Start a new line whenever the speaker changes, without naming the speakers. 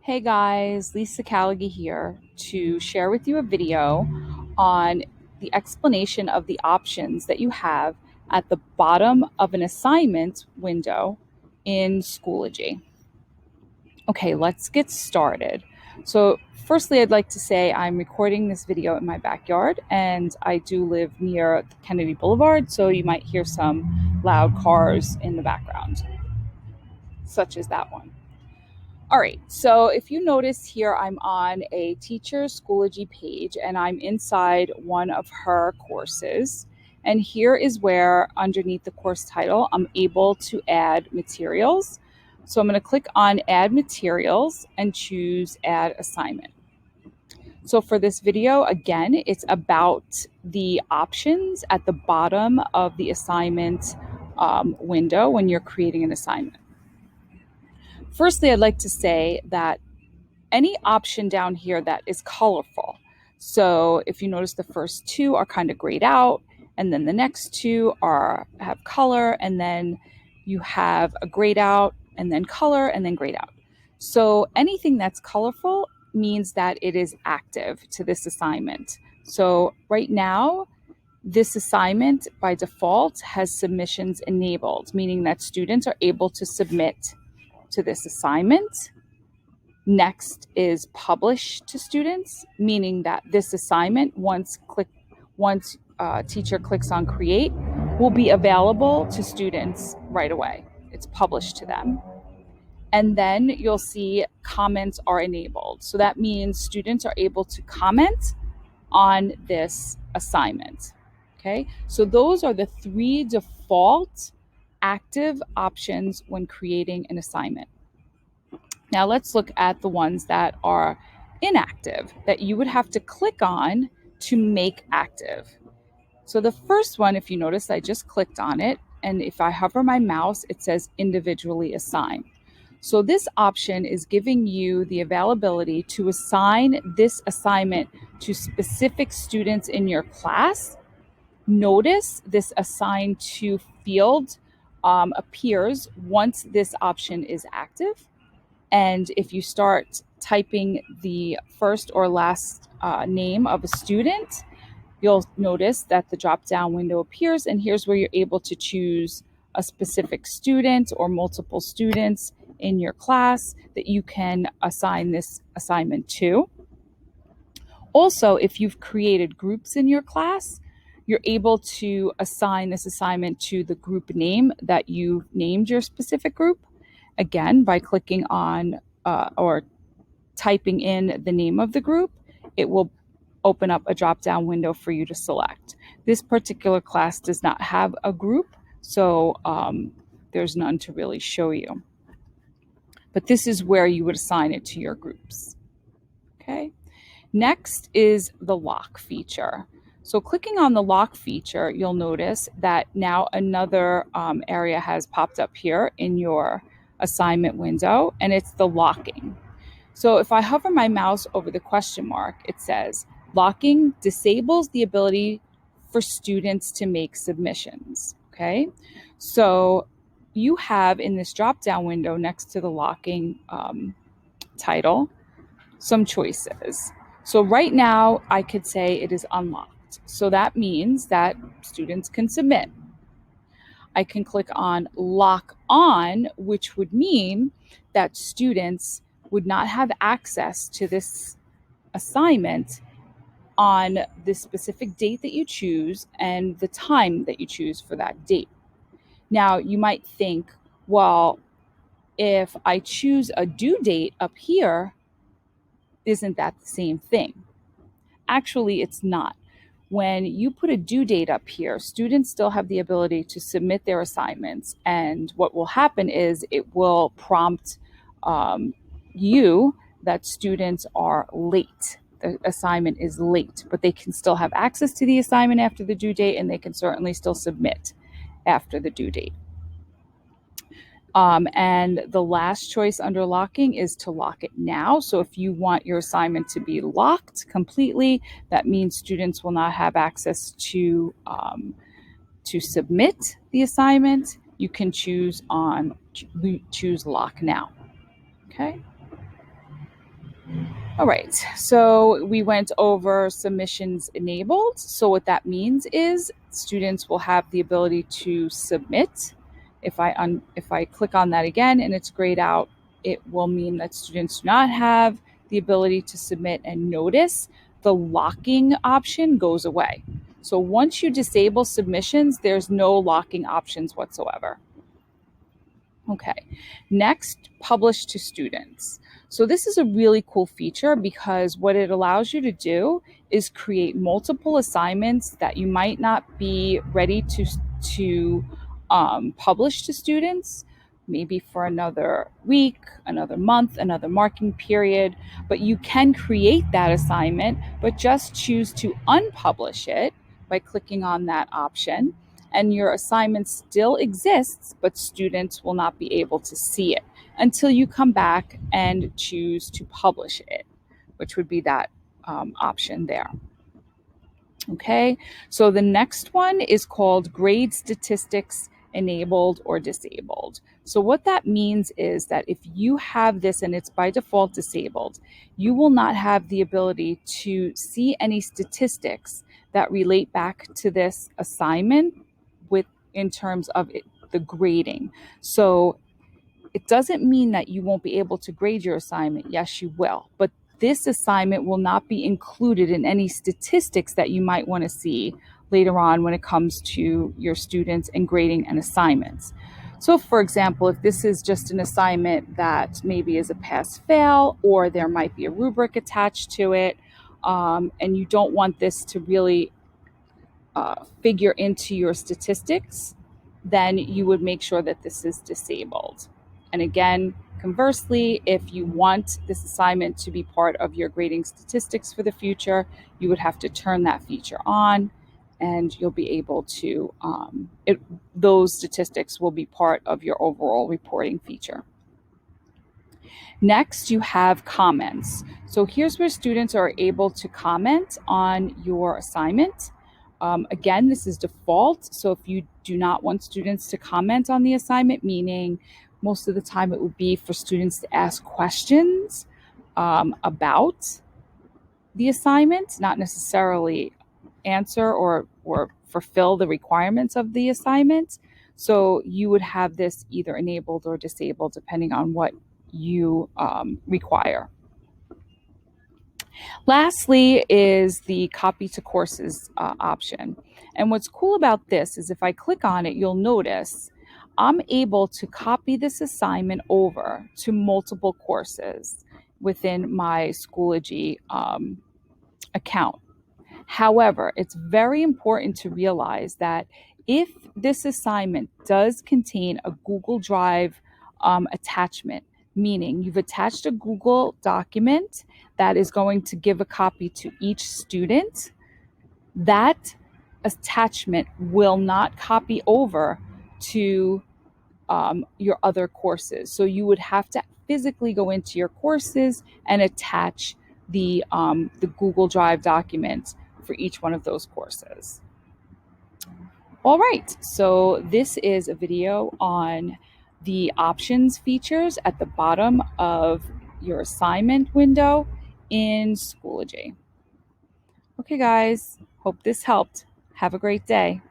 Hey guys, Lisa Callaghy here to share with you a video on the explanation of the options that you have at the bottom of an assignment window in Schoology. Okay, let's get started. So, firstly, I'd like to say I'm recording this video in my backyard and I do live near Kennedy Boulevard, so you might hear some loud cars in the background, such as that one. All right, so if you notice here, I'm on a teacher's Schoology page and I'm inside one of her courses. And here is where, underneath the course title, I'm able to add materials. So I'm going to click on Add Materials and choose Add Assignment. So for this video, again, it's about the options at the bottom of the assignment window when you're creating an assignment. Firstly, I'd like to say that any option down here that is colorful. So if you notice, the first two are kind of grayed out, and then the next two have color, and then you have a grayed out, and then color, and then grayed out. So anything that's colorful means that it is active to this assignment. So right now, this assignment by default has submissions enabled, meaning that students are able to submit to this assignment. Next is publish to students, meaning that this assignment, once teacher clicks on create, will be available to students right away. It's published to them. And then you'll see comments are enabled. So that means students are able to comment on this assignment. Okay, so those are the three default active options when creating an assignment. Now let's look at the ones that are inactive that you would have to click on to make active. So the first one, if you notice, I just clicked on it, and if I hover my mouse, it says individually assign. So this option is giving you the availability to assign this assignment to specific students in your class. Notice this assign to field appears once this option is active. And if you start typing the first or last name of a student, you'll notice that the drop-down window appears, and here's where you're able to choose a specific student or multiple students in your class that you can assign this assignment to. Also, if you've created groups in your class, you're able to assign this assignment to the group name that you've named your specific group. Again, by clicking on or typing in the name of the group, it will open up a drop-down window for you to select. This particular class does not have a group, so there's none to really show you. But this is where you would assign it to your groups. Okay. Next is the lock feature. So clicking on the lock feature, you'll notice that now another area has popped up here in your assignment window, and it's the locking. So if I hover my mouse over the question mark, it says locking disables the ability for students to make submissions. Okay, so you have in this drop-down window next to the locking title some choices. So right now I could say it is unlocked. So that means that students can submit. I can click on lock on, which would mean that students would not have access to this assignment on the specific date that you choose and the time that you choose for that date. Now, you might think, well, if I choose a due date up here, isn't that the same thing? Actually, it's not. When you put a due date up here, students still have the ability to submit their assignments. And what will happen is it will prompt you that students are late. The assignment is late, but they can still have access to the assignment after the due date, and they can certainly still submit after the due date. And the last choice under locking is to lock it now. So if you want your assignment to be locked completely, that means students will not have access to submit the assignment. You can choose lock now. Okay. All right, so we went over submissions enabled. So what that means is students will have the ability to submit. If I click on that again and it's grayed out, it will mean that students do not have the ability to submit, and notice the locking option goes away. So once you disable submissions, there's no locking options whatsoever. Okay, next, publish to students. So this is a really cool feature because what it allows you to do is create multiple assignments that you might not be ready to publish to students, maybe for another week, another month, another marking period, but you can create that assignment, but just choose to unpublish it by clicking on that option, and your assignment still exists, but students will not be able to see it until you come back and choose to publish it, which would be that option there. Okay, so the next one is called grade statistics enabled or disabled. So what that means is that if you have this and it's by default disabled, you will not have the ability to see any statistics that relate back to this assignment with in terms of the grading. So it doesn't mean that you won't be able to grade your assignment. Yes, you will. But this assignment will not be included in any statistics that you might want to see later on when it comes to your students and grading and assignments. So, for example, if this is just an assignment that maybe is a pass fail, or there might be a rubric attached to it, and you don't want this to really figure into your statistics, then you would make sure that this is disabled. And again, conversely, if you want this assignment to be part of your grading statistics for the future, you would have to turn that feature on, and you'll be able to, those statistics will be part of your overall reporting feature. Next, you have comments. So here's where students are able to comment on your assignment. Again, this is default. So if you do not want students to comment on the assignment, meaning most of the time it would be for students to ask questions about the assignment, not necessarily answer or fulfill the requirements of the assignment. So you would have this either enabled or disabled depending on what you require. Lastly is the copy to courses option. And what's cool about this is if I click on it, you'll notice I'm able to copy this assignment over to multiple courses within my Schoology account. However, it's very important to realize that if this assignment does contain a Google Drive attachment, meaning you've attached a Google document that is going to give a copy to each student, that attachment will not copy over to your other courses. So you would have to physically go into your courses and attach the Google Drive document for each one of those courses. All right, so this is a video on the options features at the bottom of your assignment window in Schoology. Okay, guys, hope this helped. Have a great day.